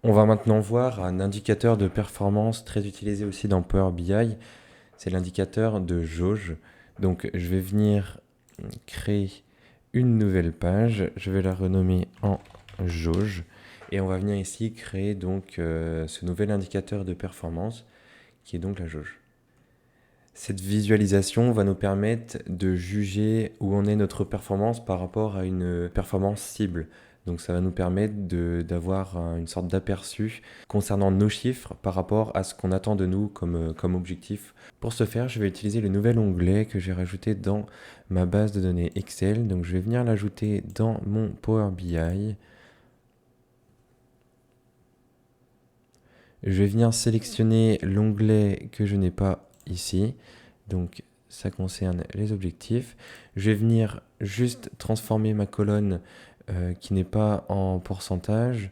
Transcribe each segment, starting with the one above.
On va maintenant voir un indicateur de performance très utilisé aussi dans Power BI. C'est l'indicateur de jauge. Donc je vais venir créer une nouvelle page. Je vais la renommer en jauge. Et on va venir ici créer donc ce nouvel indicateur de performance qui est donc la jauge. Cette visualisation va nous permettre de juger où en est notre performance par rapport à une performance cible. Donc ça va nous permettre d'avoir une sorte d'aperçu concernant nos chiffres par rapport à ce qu'on attend de nous comme objectif. Pour ce faire, je vais utiliser le nouvel onglet que j'ai rajouté dans ma base de données Excel. Donc je vais venir l'ajouter dans mon Power BI. Je vais venir sélectionner l'onglet que je n'ai pas ici. Donc ça concerne les objectifs. Je vais venir juste transformer ma colonne qui n'est pas en pourcentage.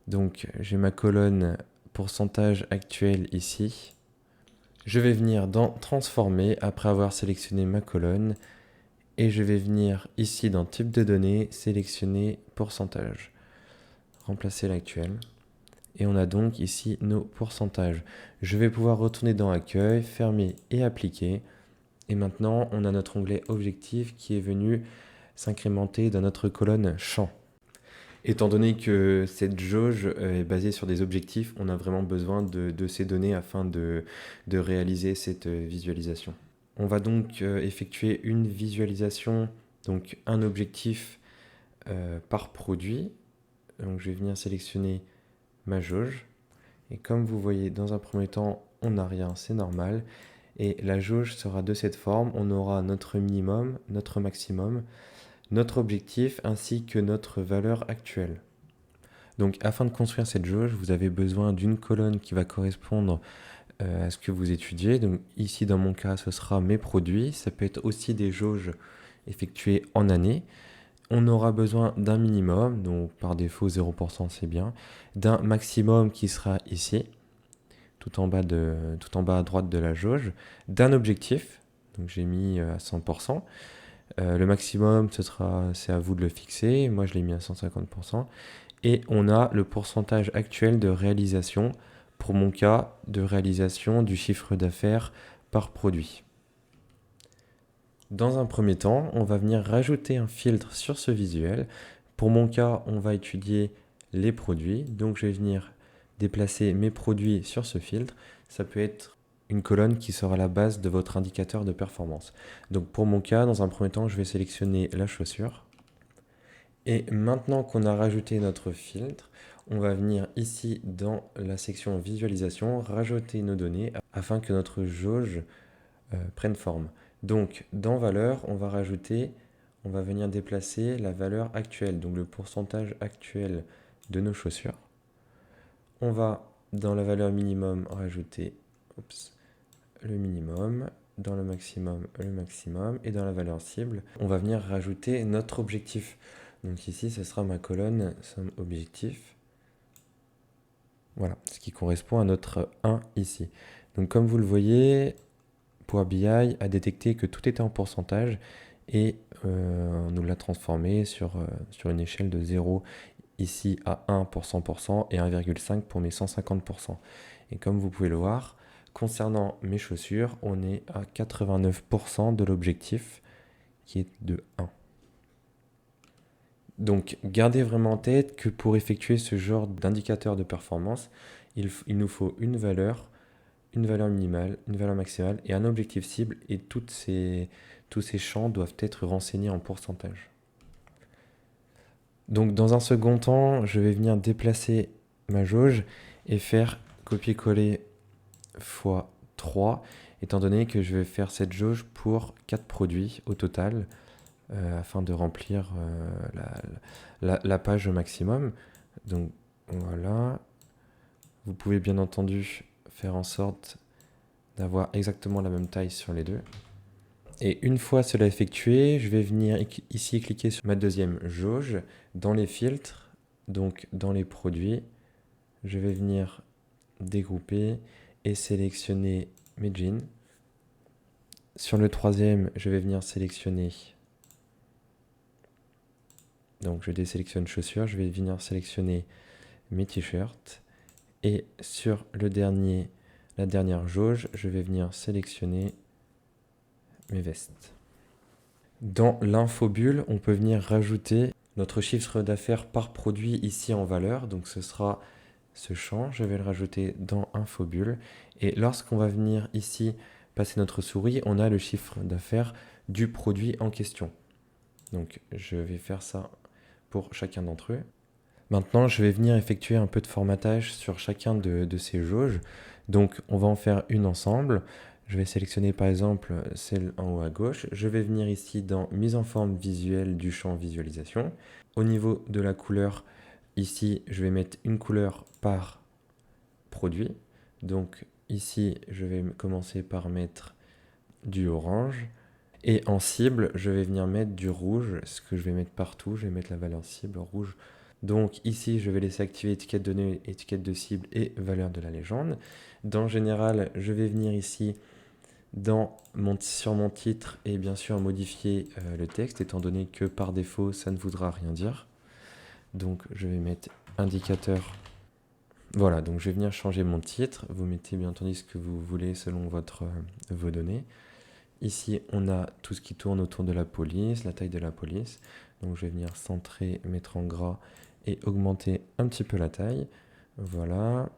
Donc j'ai ma colonne pourcentage actuel ici. Je vais venir dans transformer après avoir sélectionné ma colonne. Et je vais venir ici dans type de données, sélectionner pourcentage. Remplacer l'actuel. Et on a donc ici nos pourcentages. Je vais pouvoir retourner dans Accueil, fermer et appliquer. Et maintenant, on a notre onglet Objectif qui est venu s'incrémenter dans notre colonne Champ. Étant donné que cette jauge est basée sur des objectifs, on a vraiment besoin de ces données afin de réaliser cette visualisation. On va donc effectuer une visualisation, donc un objectif par produit. Donc je vais venir sélectionner ma jauge. Et comme vous voyez, dans un premier temps, on n'a rien, c'est normal. Et la jauge sera de cette forme. On aura notre minimum, notre maximum, notre objectif ainsi que notre valeur actuelle. Donc afin de construire cette jauge, vous avez besoin d'une colonne qui va correspondre à ce que vous étudiez. Donc ici, dans mon cas, ce sera mes produits. Ça peut être aussi des jauges effectuées en année. On aura besoin d'un minimum, donc par défaut 0% c'est bien, d'un maximum qui sera ici, tout en bas à droite de la jauge, d'un objectif, donc j'ai mis à 100%. Le maximum, c'est à vous de le fixer, moi je l'ai mis à 150%. Et on a le pourcentage actuel de réalisation, pour mon cas, de réalisation du chiffre d'affaires par produit. Dans un premier temps, on va venir rajouter un filtre sur ce visuel. Pour mon cas, on va étudier les produits. Donc je vais venir déplacer mes produits sur ce filtre. Ça peut être une colonne qui sera la base de votre indicateur de performance. Donc pour mon cas, dans un premier temps, je vais sélectionner la chaussure. Et maintenant qu'on a rajouté notre filtre, on va venir ici dans la section visualisation, rajouter nos données afin que notre jauge prenne forme. Donc dans valeur, on va venir déplacer la valeur actuelle, donc le pourcentage actuel de nos chaussures. On va dans la valeur minimum rajouter le minimum, dans le maximum, et dans la valeur cible, on va venir rajouter notre objectif. Donc ici, ce sera ma colonne somme objectif. Voilà, ce qui correspond à notre 1 ici. Donc comme vous le voyez, Power BI a détecté que tout était en pourcentage et nous l'a transformé sur une échelle de 0 ici à 1 pour 100% et 1,5 pour mes 150%. Et comme vous pouvez le voir, concernant mes chaussures, on est à 89% de l'objectif qui est de 1. Donc gardez vraiment en tête que pour effectuer ce genre d'indicateur de performance, il nous faut une valeur minimale, une valeur maximale et un objectif cible, et tous ces champs doivent être renseignés en pourcentage. Donc dans un second temps, je vais venir déplacer ma jauge et faire copier-coller x 3, étant donné que je vais faire cette jauge pour 4 produits au total, afin de remplir la page au maximum. Donc voilà, vous pouvez bien entendu faire en sorte d'avoir exactement la même taille sur les deux. Et une fois cela effectué, je vais venir ici cliquer sur ma deuxième jauge, dans les filtres, donc dans les produits. Je vais venir dégrouper et sélectionner mes jeans. Sur le troisième, je vais venir sélectionner Donc je désélectionne chaussures, je vais venir sélectionner mes t-shirts. Et sur la dernière jauge, je vais venir sélectionner mes vestes. Dans l'infobulle, on peut venir rajouter notre chiffre d'affaires par produit ici en valeur. Donc ce sera ce champ, je vais le rajouter dans infobulle. Et lorsqu'on va venir ici passer notre souris, on a le chiffre d'affaires du produit en question. Donc je vais faire ça pour chacun d'entre eux. Maintenant, je vais venir effectuer un peu de formatage sur chacun de ces jauges. Donc on va en faire une ensemble. Je vais sélectionner par exemple celle en haut à gauche. Je vais venir ici dans mise en forme visuelle du champ visualisation. Au niveau de la couleur, ici, je vais mettre une couleur par produit. Donc ici, je vais commencer par mettre du orange. Et en cible, je vais venir mettre du rouge, ce que je vais mettre partout. Je vais mettre la valeur cible rouge. Donc ici, je vais laisser activer étiquette de nœud, étiquette de cible et valeur de la légende. Dans général, je vais venir ici sur mon titre et bien sûr modifier le texte, étant donné que par défaut, ça ne voudra rien dire. Donc je vais mettre indicateur. Voilà, donc je vais venir changer mon titre. Vous mettez bien entendu ce que vous voulez selon vos données. Ici, on a tout ce qui tourne autour de la police, la taille de la police. Donc je vais venir centrer, mettre en gras et augmenter un petit peu la taille. Voilà.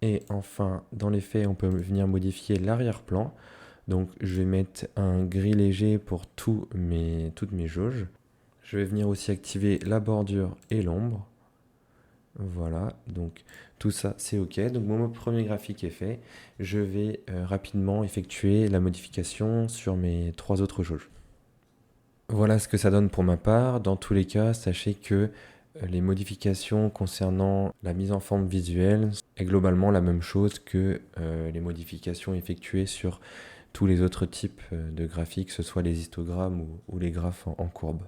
Et enfin, dans les faits, on peut venir modifier l'arrière-plan. Donc je vais mettre un gris léger pour toutes mes jauges. Je vais venir aussi activer la bordure et l'ombre. Voilà, donc tout ça c'est OK. Donc mon premier graphique est fait. Je vais rapidement effectuer la modification sur mes 3 autres jauges. Voilà ce que ça donne pour ma part. Dans tous les cas, sachez que les modifications concernant la mise en forme visuelle est globalement la même chose que les modifications effectuées sur tous les autres types de graphiques, que ce soit les histogrammes ou les graphes en courbe.